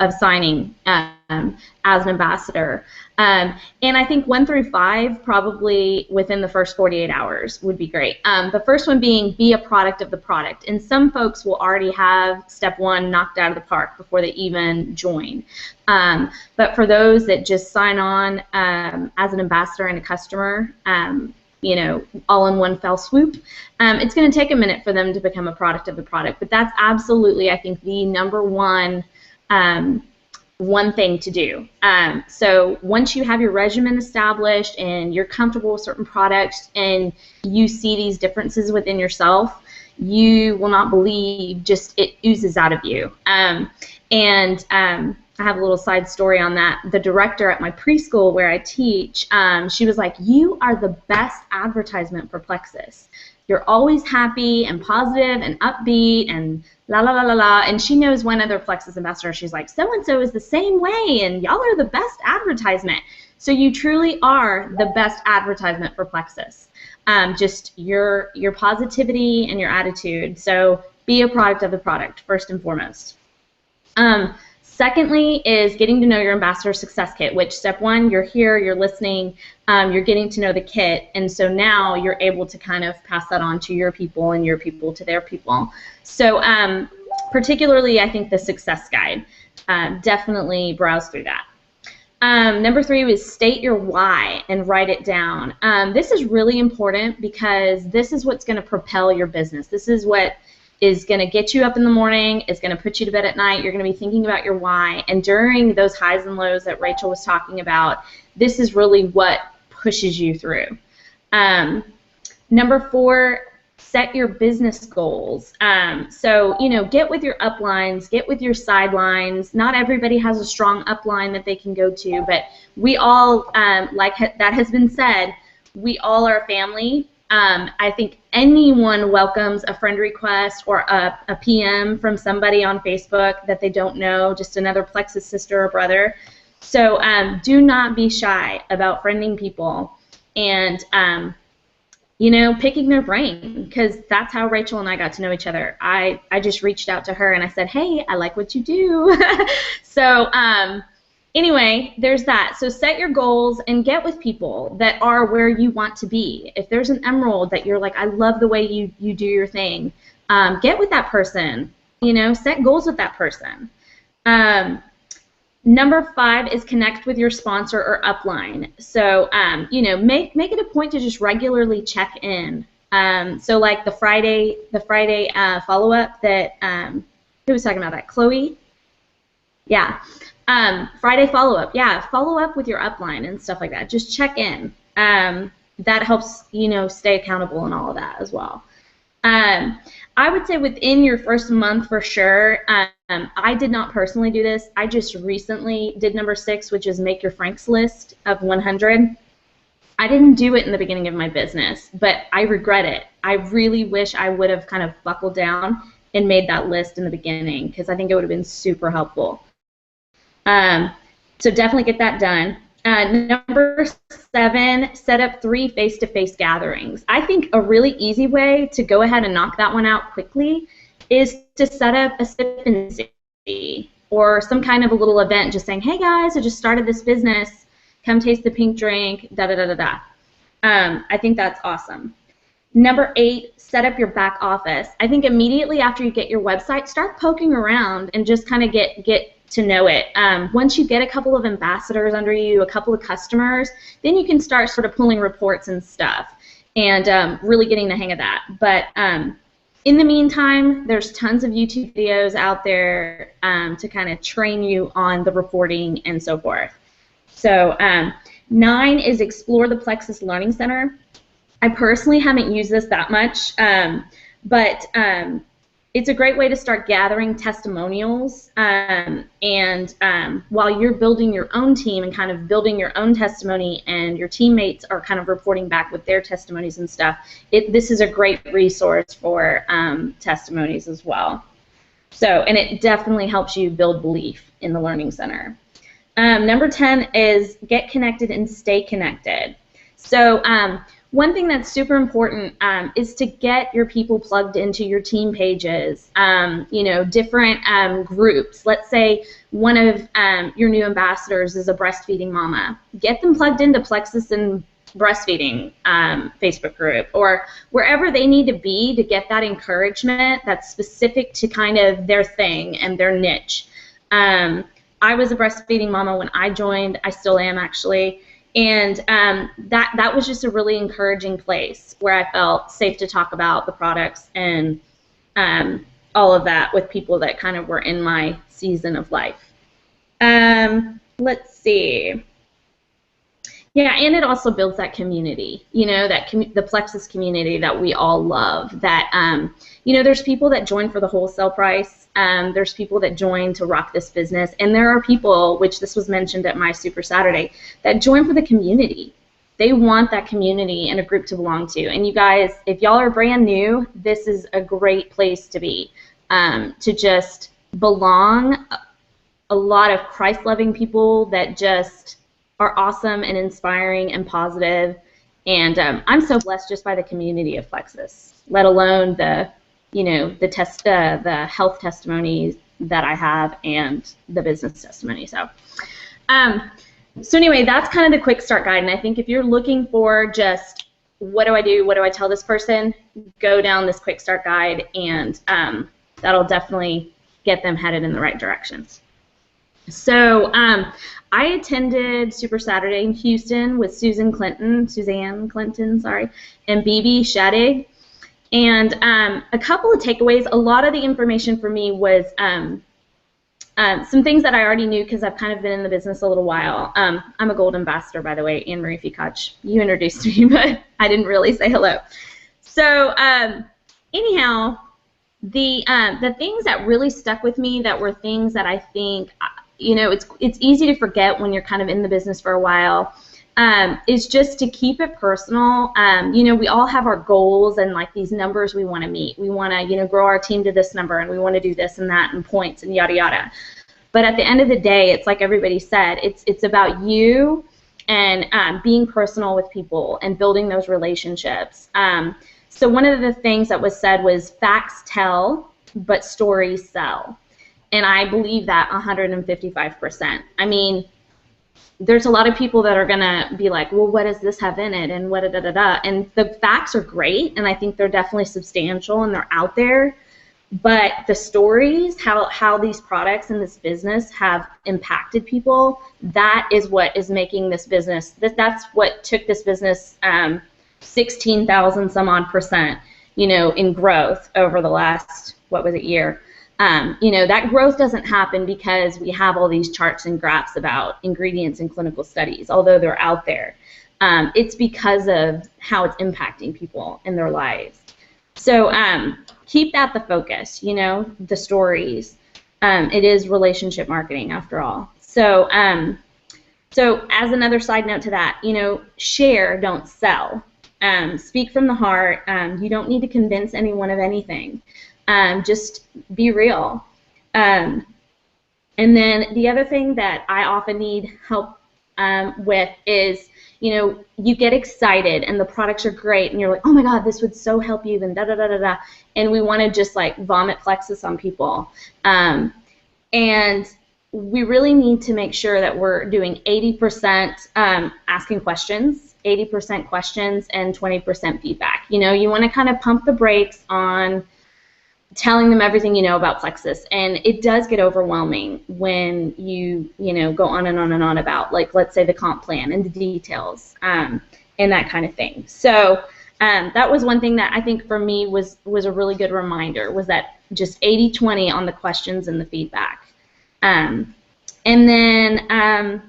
of signing as an ambassador. And I think 1 through 5 probably within the first 48 hours would be great. The first one being be a product of the product. And some folks will already have step 1 knocked out of the park before they even join. But for those that just sign on as an ambassador and a customer, you know, all in one fell swoop, it's going to take a minute for them to become a product of the product. But that's absolutely, I think, the number one thing to do. So once you have your regimen established and you're comfortable with certain products and you see these differences within yourself, you will not believe, just it oozes out of you. I have a little side story on that. The director at my preschool where I teach, she was like, you are the best advertisement for Plexus. You're always happy and positive and upbeat and la la la la la. And she knows one other Plexus ambassador. She's like, so-and-so is the same way and y'all are the best advertisement. So you truly are the best advertisement for Plexus. Just your positivity and your attitude. So be a product of the product, first and foremost. Secondly is getting to know your ambassador success kit, which step 1, you're here, you're listening, you're getting to know the kit, and so now you're able to kind of pass that on to your people and your people to their people. So particularly, I think the success guide, definitely browse through that. Number 3 is state your why and write it down. This is really important because this is what's going to propel your business. This is what is going to get you up in the morning, is going to put you to bed at night. You're going to be thinking about your why. And during those highs and lows that Rachel was talking about, this is really what pushes you through. Number 4, set your business goals. So, you know, get with your uplines, get with your sidelines. Not everybody has a strong upline that they can go to, but we all, like that has been said, we all are a family. I think anyone welcomes a friend request or a PM from somebody on Facebook that they don't know, just another Plexus sister or brother. So do not be shy about friending people and, you know, picking their brain, because that's how Rachel and I got to know each other. I just reached out to her and I said, hey, I like what you do. So anyway, there's that. So set your goals and get with people that are where you want to be. If there's an emerald that you're like, I love the way you do your thing, get with that person. You know, set goals with that person. Number 5 is connect with your sponsor or upline. So, you know, make it a point to just regularly check in. So like the Friday follow-up that, who was talking about that? Chloe? Yeah. Friday follow-up, yeah, follow up with your upline and stuff like that. Just check in. That helps, you know, stay accountable and all of that as well. I would say within your first month for sure. I did not personally do this. I just recently did number 6, which is make your Franks list of 100. I didn't do it in the beginning of my business, but I regret it. I really wish I would have kind of buckled down and made that list in the beginning, because I think it would have been super helpful. So definitely get that done. Number 7, set up 3 face-to-face gatherings. I think a really easy way to go ahead and knock that one out quickly is to set up a sip and see or some kind of a little event just saying, hey guys, I just started this business, come taste the pink drink, da-da-da-da-da. I think that's awesome. Number 8, set up your back office. I think immediately after you get your website, start poking around and just kind of get to know it. Once you get a couple of ambassadors under you, a couple of customers, then you can start sort of pulling reports and stuff and really getting the hang of that. But in the meantime, there's tons of YouTube videos out there to kind of train you on the reporting and so forth. So 9 is explore the Plexus Learning Center. I personally haven't used this that much, but it's a great way to start gathering testimonials and while you're building your own team and kind of building your own testimony and your teammates are kind of reporting back with their testimonies and stuff, this is a great resource for testimonies as well. So, and it definitely helps you build belief in the Learning Center. Number 10 is get connected and stay connected. So one thing that's super important is to get your people plugged into your team pages, you know, different groups. Let's say one of your new ambassadors is a breastfeeding mama. Get them plugged into Plexus and breastfeeding Facebook group or wherever they need to be to get that encouragement that's specific to kind of their thing and their niche. I was a breastfeeding mama when I joined. I still am, actually. And that was just a really encouraging place where I felt safe to talk about the products and all of that with people that kind of were in my season of life. Let's see. Yeah, and it also builds that community, you know, the Plexus community that we all love. That, you know, there's people that join for the wholesale price. There's people that join to rock this business, and there are people, which this was mentioned at my Super Saturday, that join for the community. They want that community and a group to belong to. And you guys, if y'all are brand new, this is a great place to be, to just belong. A lot of Christ-loving people that just are awesome and inspiring and positive. And I'm so blessed just by the community of Plexus, let alone the, you know, the health testimonies that I have and the business testimony. So, so anyway, that's kind of the quick start guide. And I think if you're looking for just what do I do, what do I tell this person, go down this quick start guide, and that'll definitely get them headed in the right directions. So I attended Super Saturday in Houston with Suzanne Clinton, sorry, and BB Shadig. And a couple of takeaways. A lot of the information for me was some things that I already knew because I've kind of been in the business a little while. I'm a gold ambassador, by the way, Anne Marie Ficach. You introduced me, but I didn't really say hello. So anyhow, the things that really stuck with me that were things that I think, you know, it's easy to forget when you're kind of in the business for a while, is just to keep it personal. You know, we all have our goals and like these numbers we want to meet. We want to, you know, grow our team to this number, and we want to do this and that and points and yada yada. But at the end of the day, it's like everybody said, it's about you and being personal with people and building those relationships. So one of the things that was said was facts tell, but stories sell. And I believe that 155%. I mean, there's a lot of people that are going to be like, well, what does this have in it, and what da-da-da-da. And the facts are great, and I think they're definitely substantial, and they're out there. But the stories, how these products and this business have impacted people, that is what is making this business, that's what took this business 16,000 some odd %, you know, in growth over the last, what was it, year. You know, that growth doesn't happen because we have all these charts and graphs about ingredients in clinical studies, although they're out there. It's because of how it's impacting people in their lives. So keep that the focus, you know, the stories. It is relationship marketing after all. So, so as another side note to that, you know, share, don't sell. Speak from the heart. You don't need to convince anyone of anything. Just be real. And then the other thing that I often need help with is, you know, you get excited and the products are great and you're like, oh my God, this would so help you and da da da da da, and we want to just like vomit Plexus on people. And we really need to make sure that we're doing 80% asking questions, 80% questions, and 20% feedback. You know, you want to kind of pump the brakes on telling them everything you know about Plexus, and it does get overwhelming when you know, go on and on and on about, like, let's say the comp plan and the details and that kind of thing. So that was one thing that I think for me was a really good reminder, was that just 80-20 on the questions and the feedback. And then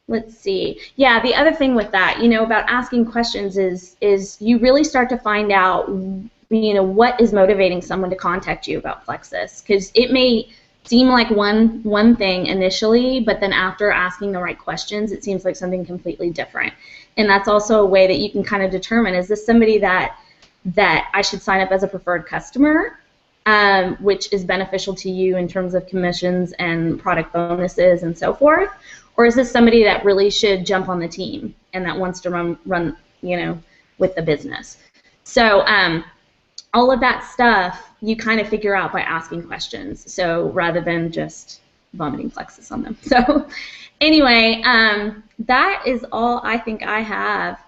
let's see. Yeah, the other thing with that, you know, about asking questions is you really start to find out, you know, what is motivating someone to contact you about Plexus, because it may seem like one thing initially, but then after asking the right questions, it seems like something completely different. And that's also a way that you can kind of determine, is this somebody that I should sign up as a preferred customer, which is beneficial to you in terms of commissions and product bonuses and so forth, or is this somebody that really should jump on the team and that wants to run, you know, with the business? So all of that stuff you kind of figure out by asking questions, so rather than just vomiting Plexus on them. So anyway, that is all I think I have.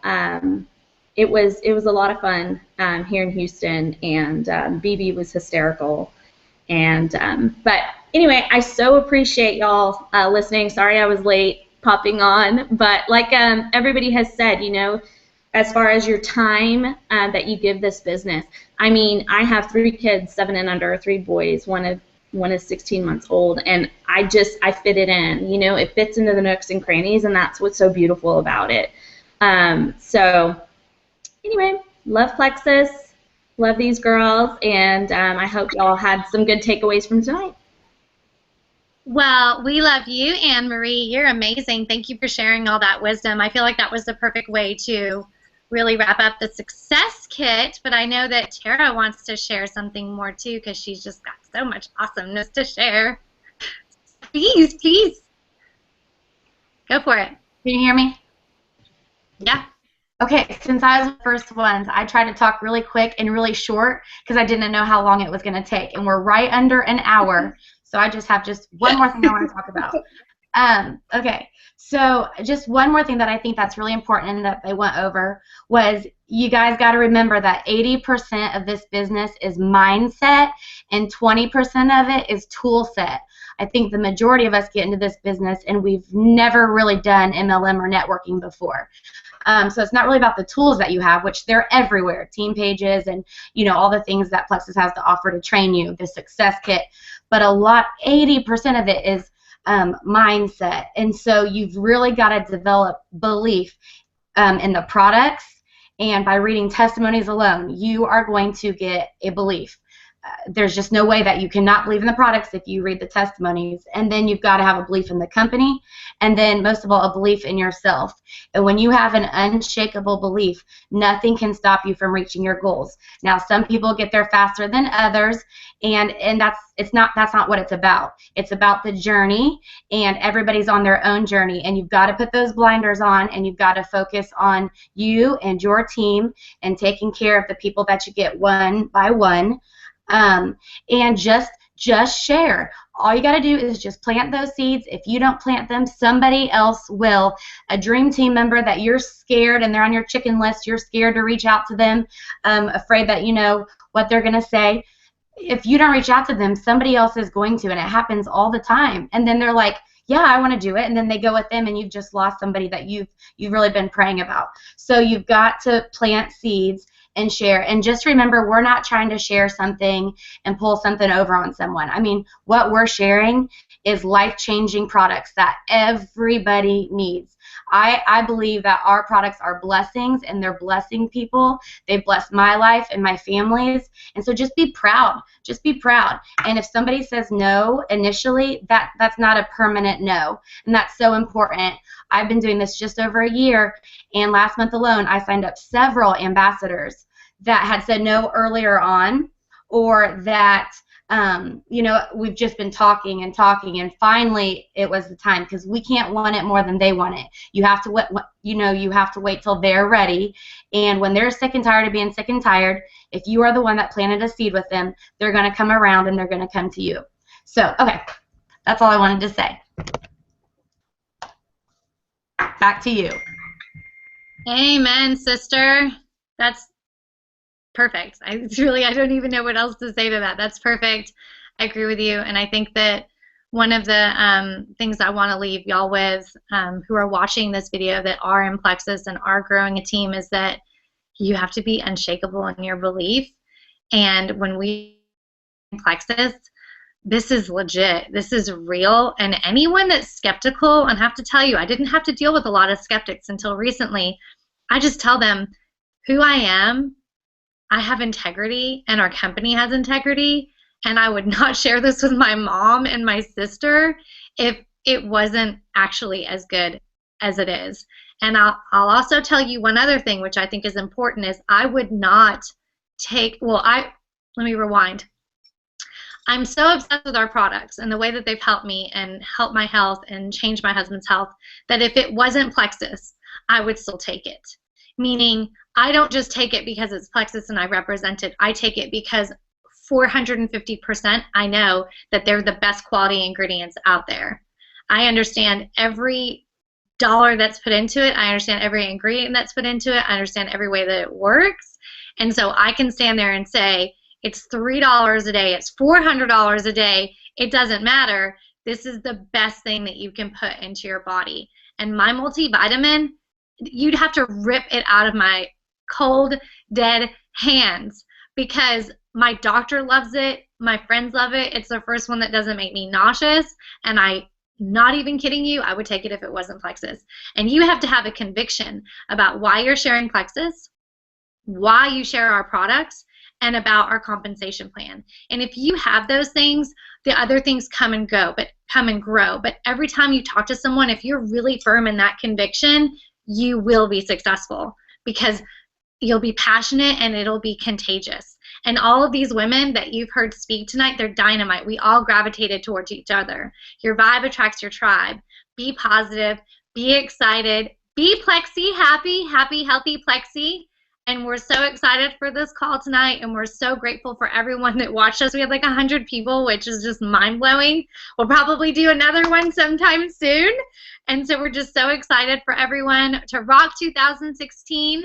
It was a lot of fun here in Houston, and BB was hysterical. And but anyway, I so appreciate y'all listening. Sorry I was late popping on, but like everybody has said, you know, as far as your time that you give this business, I mean, I have 3 kids, 7 and under, 3 boys. One is 16 months old, and I fit it in. You know, it fits into the nooks and crannies, and that's what's so beautiful about it. So anyway, love Plexus, love these girls, and I hope y'all had some good takeaways from tonight. Well, we love you, Anne Marie. You're amazing. Thank you for sharing all that wisdom. I feel like that was the perfect way to really wrap up the success kit, but I know that Tara wants to share something more too, because she's just got so much awesomeness to share. Please, please. Go for it. Can you hear me? Yeah. Okay, since I was the first ones, I tried to talk really quick and really short because I didn't know how long it was going to take, and we're right under an hour, so I just have one more thing I want to talk about. Okay, so just one more thing that I think that's really important and that they went over was, you guys got to remember that 80% of this business is mindset and 20% of it is tool set. I think the majority of us get into this business and we've never really done MLM or networking before. So it's not really about the tools that you have, which they're everywhere, team pages and, you know, all the things that Plexus has to offer to train you, the success kit, but 80% of it is mindset. And so you've really got to develop belief in the products, and by reading testimonies alone, you are going to get a belief. There's just no way that you cannot believe in the products if you read the testimonies. And then you've got to have a belief in the company, and then most of all, a belief in yourself. And when you have an unshakable belief, nothing can stop you from reaching your goals. Now, some people get there faster than others, and that's not what it's about. It's about the journey, and everybody's on their own journey, and you've got to put those blinders on, and you've got to focus on you and your team and taking care of the people that you get one by one. And just share. All you got to do is just plant those seeds. If you don't plant them, somebody else will. A dream team member that you're scared and they're on your chicken list, you're scared to reach out to them, afraid that you know what they're going to say. If you don't reach out to them, somebody else is going to, and it happens all the time. And then they're like, yeah, I want to do it, and then they go with them, and you've just lost somebody that you've really been praying about. So you've got to plant seeds and share. And just remember, we're not trying to share something and pull something over on someone. I mean, what we're sharing is life-changing products that everybody needs. I believe that our products are blessings, and they're blessing people. They've blessed my life and my family's. And so just be proud. Just be proud. And if somebody says no initially, that's not a permanent no. And that's so important. I've been doing this just over a year, and last month alone, I signed up several ambassadors that had said no earlier on, or that you know, we've just been talking and talking, and finally it was the time, because we can't want it more than they want it. You have to wait, you know, you have to wait till they're ready, and when they're sick and tired of being sick and tired, if you are the one that planted a seed with them, they're going to come around and they're going to come to you. So, okay, that's all I wanted to say. Back to you. Amen, sister. That's perfect. I don't even know what else to say to that. That's perfect. I agree with you, and I think that one of the things I want to leave y'all with who are watching this video that are in Plexus and are growing a team is that you have to be unshakable in your belief. And when we in Plexus, this is legit. This is real. And anyone that's skeptical, and I have to tell you, I didn't have to deal with a lot of skeptics until recently. I just tell them who I am. I have integrity, and our company has integrity, and I would not share this with my mom and my sister if it wasn't actually as good as it is. And I'll also tell you one other thing, which I think is important, is I would not take, let me rewind. I'm so obsessed with our products and the way that they've helped me and helped my health and changed my husband's health, that if it wasn't Plexus, I would still take it. Meaning, I don't just take it because it's Plexus and I represent it. I take it because 450% I know that they're the best quality ingredients out there. I understand every dollar that's put into it. I understand every ingredient that's put into it. I understand every way that it works. And so I can stand there and say, it's $3 a day, it's $400 a day, it doesn't matter. This is the best thing that you can put into your body. And my multivitamin, you'd have to rip it out of my cold, dead hands, because my doctor loves it, my friends love it. It's the first one that doesn't make me nauseous, and I'm not even kidding you, I would take it if it wasn't Plexus. And you have to have a conviction about why you're sharing Plexus, why you share our products, and about our compensation plan. And if you have those things, the other things come and grow. But every time you talk to someone, if you're really firm in that conviction, you will be successful, because you'll be passionate and it'll be contagious. And all of these women that you've heard speak tonight, they're dynamite. We all gravitated towards each other. Your vibe attracts your tribe. Be positive, be excited, be Plexi, happy, healthy Plexi. And we're so excited for this call tonight, and we're so grateful for everyone that watched us. We had like 100 people, which is just mind-blowing. We'll probably do another one sometime soon. And so we're just so excited for everyone to rock 2016.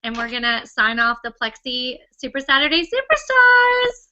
And we're going to sign off the Plexi Super Saturday Superstars.